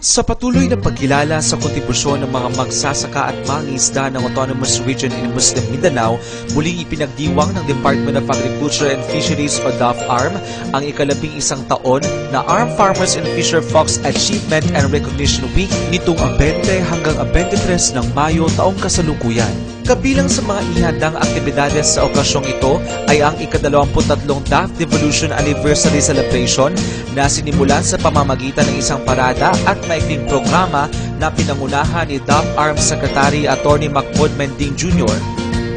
Sa patuloy na pagkilala sa kontribusyon ng mga magsasaka at mangingisda ng Autonomous Region in Muslim Mindanao, muling ipinagdiwang ng Department of Agriculture and Fisheries o DAFARM ang ika-11 taon na Armed Farmers and Fisher Folks Achievement and Recognition Week nitong 20 hanggang 23 ng Mayo taong kasalukuyan. Kabilang sa mga ihandang aktibidades sa okasyong ito ay ang ika-23 DAF Devolution Anniversary Celebration na sinimulan sa pamamagitan ng isang parada at maikling programa na pinangunahan ni DAFARM Secretary Atty. Macmod Mending Jr.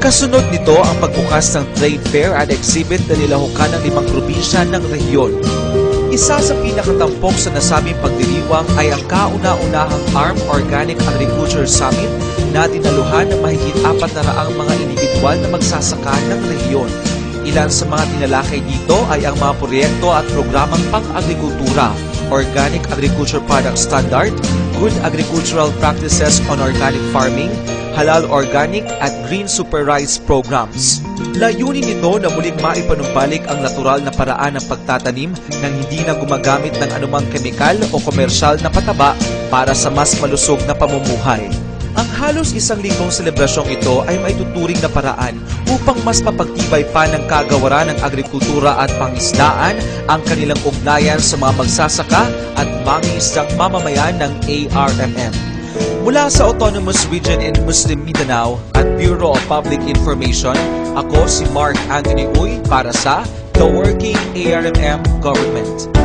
Kasunod nito ang pagbukas ng trade fair at exhibit na nilahukan ng 5 probinsya ng rehiyon. Isa sa pinakatampok sa nasabing pagdiriwang ay ang kauna-unahang Armed Organic Agriculture Summit na dinaluhan ng mahigit 400 mga individual na magsasaka ng rehiyon. Ilan sa mga tinalakay dito ay ang mga proyekto at programang pang-agrikultura, Organic Agriculture Product Standard, Good Agricultural Practices on Organic Farming, Halal Organic at Green Super Rice programs. Layunin nito na muling maipanumbalik ang natural na paraan ng pagtatanim nang hindi na gumagamit ng anumang kemikal o komersyal na pataba para sa mas malusog na pamumuhay. Ang halos 1,000 selebrasyong ito ay maituturing na paraan upang mas mapagtibay pa ng kagawaran ng agrikultura at pangisdaan ang kanilang ugnayan sa mga magsasaka at mangingisdang mamamayan ng ARMM. Mula sa Autonomous Region in Muslim Mindanao at Bureau of Public Information, ako si Mark Anthony Uy para sa The Working ARMM Government.